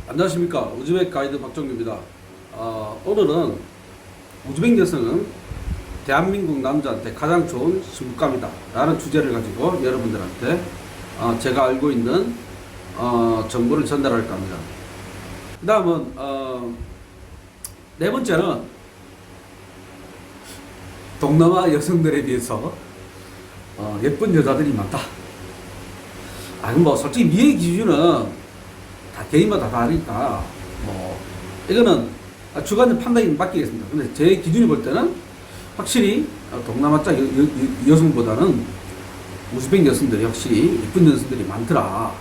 안녕하십니까. 우즈벡 가이드 박정규입니다. 오늘은 우즈벡 여성은 대한민국 남자한테 가장 좋은 신부감이다 라는 주제를 가지고 여러분들한테 제가 알고 있는 정보를 전달할까 합니다. 그 다음은 네 번째는 동남아 여성들에 비해서 예쁜 여자들이 많다. 뭐 솔직히 미의 기준은 다 개인마다 다르니까 이거는 주관적 판단이 맡기겠습니다. 근데 제 기준이 볼 때는 확실히 동남아 쪽 여성보다는 우즈벡 여성들이 확실히 예쁜 여성들이 많더라.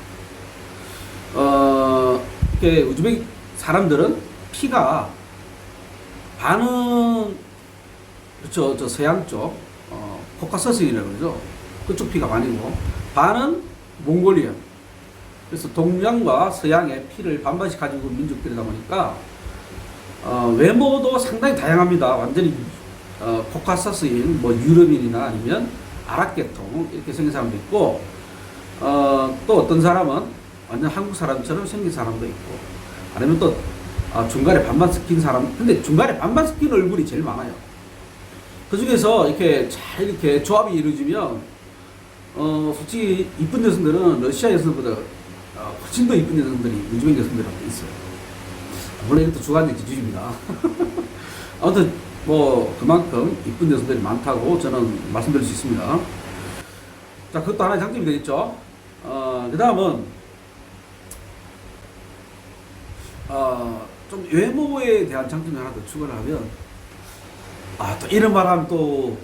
이렇게 우즈벡 사람들은 피가 반은 그렇죠, 저 서양 쪽 코카서스이라고 그러죠. 그쪽 피가 반이고 반은 몽골리안. 그래서 동양과 서양의 피를 반반씩 가지고 있는 민족들이다 보니까 외모도 상당히 다양합니다. 완전히 코카서스인 뭐 유럽인이나 아니면 아랍계통 이렇게 생긴 사람도 있고 또 어떤 사람은 완전 한국 사람처럼 생긴 사람도 있고 아니면 또 중간에 반반 섞인 사람. 근데 중간에 반반 섞인 얼굴이 제일 많아요. 그 중에서 이렇게 잘 이렇게 조합이 이루어지면 솔직히 이쁜 여성들은 러시아 여성보다 훨씬 더 이쁜 여성들이 우즈벡 여성들한테 있어요. 물론 이것도 주관적 기준입니다. 아무튼 뭐 그만큼 이쁜 여성들이 많다고 저는 말씀드릴 수 있습니다. 자, 그것도 하나의 장점이 되겠죠. 그 다음은 좀 외모에 대한 장점을 하나 더 추가를 하면 또 이런 말 하면 또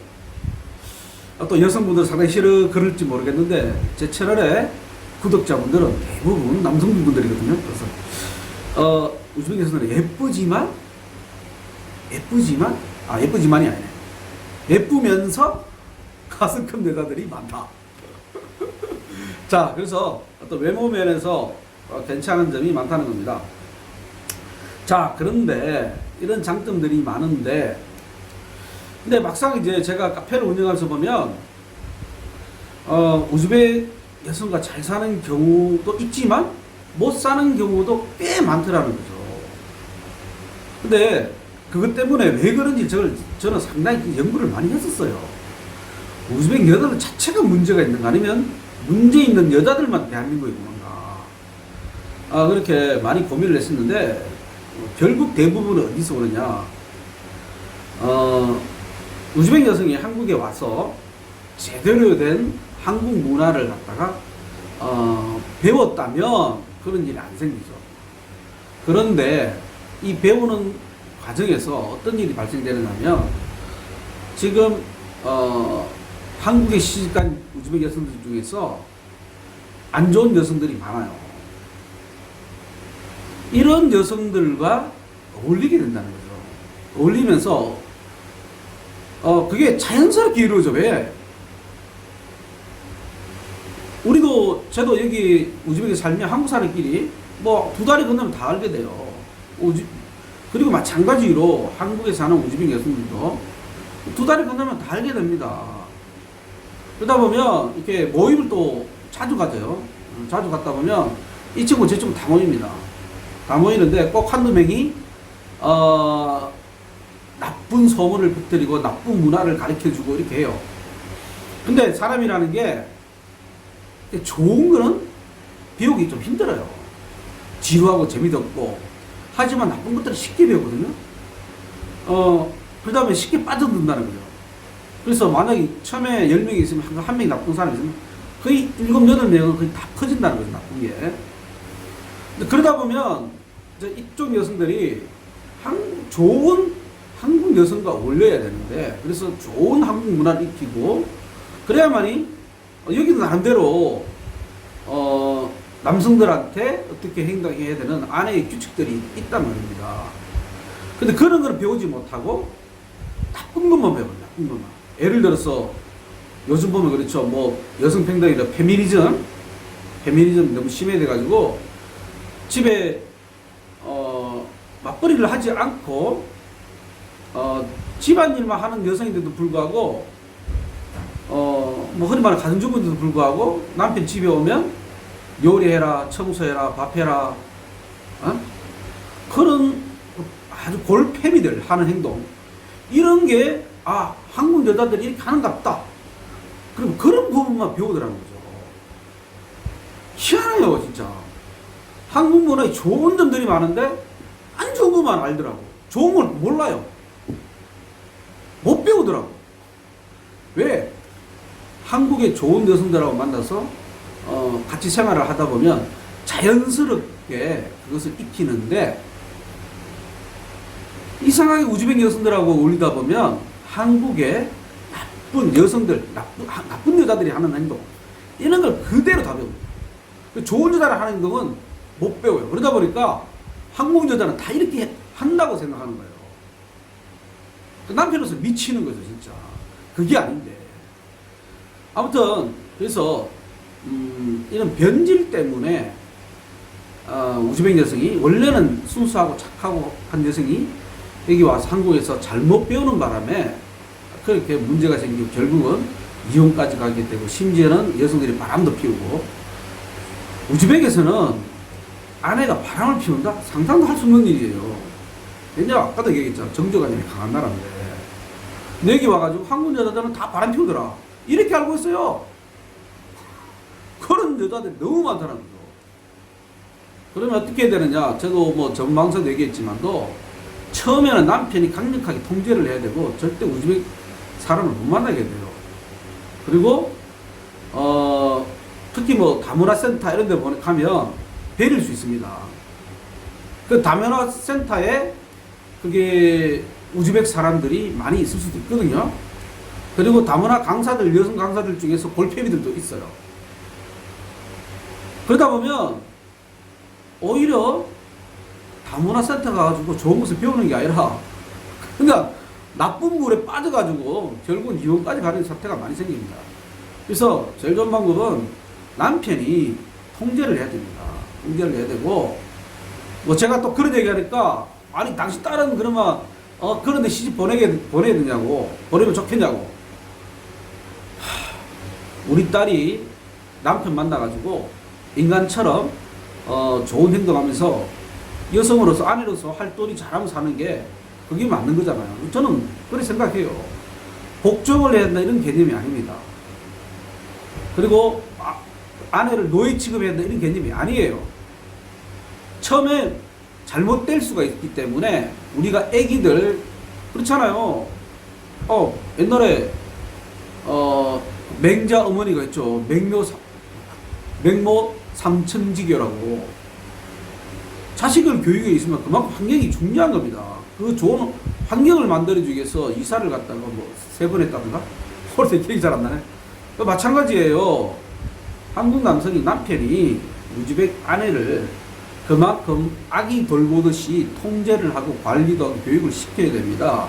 여성분들 상당히 싫어 그럴지 모르겠는데 제 채널에 구독자분들은 대부분 남성분들이거든요. 그래서 우즈벡에서는 예쁘지만이 아니네. 예쁘면서 가슴 큰 여자들이 많다. 자, 그래서 어떤 외모 면에서 괜찮은 점이 많다는 겁니다. 자, 그런데 이런 장점들이 많은데 근데 막상 이제 제가 카페를 운영하면서 보면 우즈벡 여성과 잘 사는 경우도 있지만 못 사는 경우도 꽤 많더라는 거죠. 근데 그것 때문에 왜 그런지 저는 상당히 연구를 많이 했었어요. 우즈벡 여자들 자체가 문제가 있는가 아니면 문제 있는 여자들만 대한민국에 오는가 그렇게 많이 고민을 했었는데 결국 대부분은 어디서 오느냐 우즈벡 여성이 한국에 와서 제대로 된 한국 문화를 갖다가 배웠다면 그런 일이 안 생기죠. 그런데 이 배우는 과정에서 어떤 일이 발생되느냐면 지금 한국에 시집간 우즈벡 여성들 중에서 안 좋은 여성들이 많아요. 이런 여성들과 어울리게 된다는 거죠. 어울리면서 그게 자연스럽게 이루어져. 왜? 저도 여기 우즈벡에 살면 한국 사람끼리 뭐 두 다리 건너면 다 알게 돼요. 그리고 마찬가지로 한국에 사는 우즈벡 여성들도 두 다리 건너면 다 알게 됩니다. 그러다 보면 이렇게 모임을 또 자주 가져요. 자주 갔다 보면 이 친구 저 친구 다 모입니다. 다 모이는데 꼭 한두 명이 나쁜 소문을 퍼뜨리고 나쁜 문화를 가르쳐주고 이렇게 해요. 근데 사람이라는 게 좋은 거는 배우기 좀 힘들어요. 지루하고 재미도 없고 하지만 나쁜 것들을 쉽게 배우거든요. 그러다 보면 쉽게 빠져든다는 거죠. 그래서 만약에 처음에 10명이 있으면 한 명이 나쁜 사람이 있으면 거의 7, 8명은 거의 다 퍼진다는 거죠. 나쁜 게. 근데 그러다 보면 이쪽 여성들이 좋은 한국 여성과 어울려야 되는데 그래서 좋은 한국 문화를 익히고 그래야만이 여기도 나름대로 남성들한테 어떻게 행동해야 되는 안의 규칙들이 있단 말입니다. 근데 그런 걸 배우지 못하고 나쁜 것만 배워요. 나쁜 것만. 예를 들어서 요즘 보면 그렇죠. 뭐 여성 평등이나 페미니즘 너무 심해져 가지고 집에 맞벌이를 하지 않고 집안일만 하는 여성인데도 불구하고 뭐 흔히 말하는 가정주부인데도 불구하고 남편 집에 오면 요리해라, 청소해라, 밥해라, 골패미들 하는 행동, 이런 게 한국 여자들이 이렇게 하는갑다. 그럼 그런 부분만 배우더라는 거죠. 희한해요, 진짜. 한국 문화에 좋은 점들이 많은데 안 좋은 것만 알더라고. 좋은 걸 몰라요. 못 배우더라고. 왜? 한국의 좋은 여성들하고 만나서 같이 생활을 하다 보면 자연스럽게 그것을 익히는데, 이상하게 우즈벡 여성들하고 어울리다 보면 한국의 나쁜 여성들, 나쁜 여자들이 하는 행동, 이런 걸 그대로 다 배웁니다. 좋은 여자를 하는 행동은 못 배워요. 그러다 보니까 한국 여자는 다 이렇게 한다고 생각하는 거예요. 남편으로서 미치는 거죠, 진짜. 그게 아닌데. 아무튼 그래서 이런 변질 때문에 우즈벡 여성이, 원래는 순수하고 착하고 한 여성이 여기 와서 한국에서 잘못 배우는 바람에 그렇게 문제가 생기고 결국은 이혼까지 가게 되고, 심지어는 여성들이 바람도 피우고. 우즈벡에서는 아내가 바람을 피운다? 상상도 할 수 없는 일이에요. 왜냐면 아까도 얘기했잖아, 정조관념이 강한 나라인데. 근데 여기 와가지고 한국 여자들은 다 바람 피우더라, 이렇게 알고 있어요. 그런 여자들이 너무 많다는 거죠. 그러면 어떻게 해야 되느냐? 저도 뭐 전방에서도 얘기했지만도, 처음에는 남편이 강력하게 통제를 해야 되고, 절대 우즈벡 사람을 못 만나게 돼요. 그리고 특히 뭐 다문화 센터 이런 데 가면 베릴 수 있습니다. 그 다문화 센터에 그게 우즈벡 사람들이 많이 있을 수도 있거든요. 그리고 다문화 강사들, 여성 강사들 중에서 골패미들도 있어요. 그러다 보면 오히려 다문화 센터 가가지고 좋은 것을 배우는 게 아니라 그러니까 나쁜 물에 빠져가지고 결국은 이혼까지 가는 사태가 많이 생깁니다. 그래서 제일 좋은 방법은 남편이 통제를 해야 됩니다. 통제를 해야 되고, 뭐 제가 또 그런 얘기하니까, 아니 당신 딸은 그러면 그런데 시집 보내야 되냐고, 보내면 좋겠냐고. 우리 딸이 남편 만나가지고 인간처럼 좋은 행동하면서 여성으로서, 아내로서 활동이 잘하면 사는 게 그게 맞는 거잖아요. 저는 그렇게 생각해요. 복종을 해야 된다 이런 개념이 아닙니다. 그리고 아내를 노예 취급해야 된다 이런 개념이 아니에요. 처음에 잘못될 수가 있기 때문에 우리가 애기들, 그렇잖아요. 옛날에 맹자 어머니가 있죠. 맹모 삼천지교라고. 자식을 교육에 있으면 그만큼 환경이 중요한 겁니다. 그 좋은 환경을 만들어주기 위해서 이사를 갔다가 뭐 3번 했다던가? 그래서 기억이 잘 안 나네. 마찬가지예요. 한국 남편이 우즈벡 아내를 그만큼 아기 돌보듯이 통제를 하고 관리도 하고 교육을 시켜야 됩니다.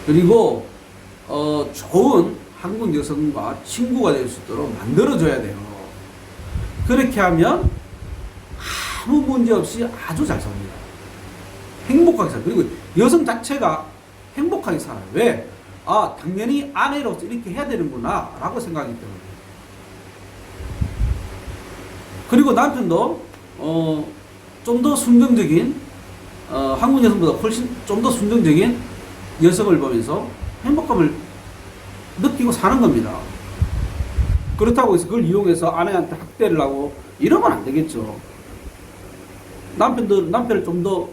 그리고 좋은 한국 여성과 친구가 될 수 있도록 만들어줘야 돼요. 그렇게 하면 아무 문제 없이 아주 잘 삽니다. 행복하게 살아요. 그리고 여성 자체가 행복하게 살아요. 왜? 당연히 아내로서 이렇게 해야 되는구나 라고 생각하기 때문에. 그리고 남편도 좀 더 순정적인, 한국 여성보다 훨씬 좀 더 순정적인 여성을 보면서 행복감을 느끼고 사는 겁니다. 그렇다고 해서 그걸 이용해서 아내한테 학대를 하고 이러면 안 되겠죠. 남편을 좀 더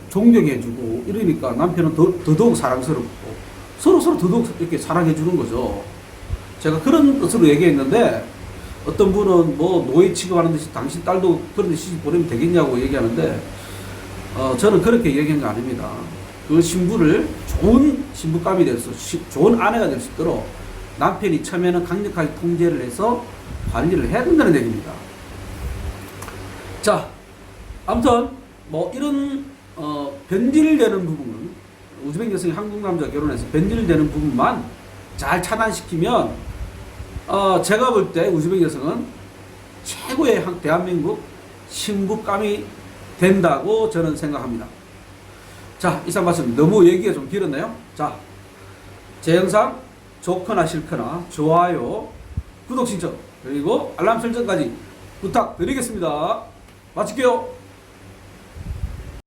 존경해주고 이러니까 남편은 더더욱 사랑스럽고 서로 더더욱 이렇게 사랑해주는 거죠. 제가 그런 뜻으로 얘기했는데, 어떤 분은 뭐 노예 취급하는 듯이 당신 딸도 그런 데 시집 보내면 되겠냐고 얘기하는데, 저는 그렇게 얘기한 거 아닙니다. 그 신부를 좋은 신부감이 될 수, 좋은 아내가 될 수 있도록 남편이 처음에는 강력하게 통제를 해서 관리를 해야 된다는 얘기입니다. 자, 아무튼 뭐 이런 변질되는 부분은, 우즈벡 여성이 한국 남자 결혼해서 변질되는 부분만 잘 차단시키면 제가 볼 때 우즈벡 여성은 최고의 대한민국 신부감이 된다고 저는 생각합니다. 자, 이상 말씀 너무 얘기가 좀 길었네요. 자, 제 영상 좋거나 싫거나 좋아요, 구독 신청, 그리고 알람 설정까지 부탁드리겠습니다. 마칠게요.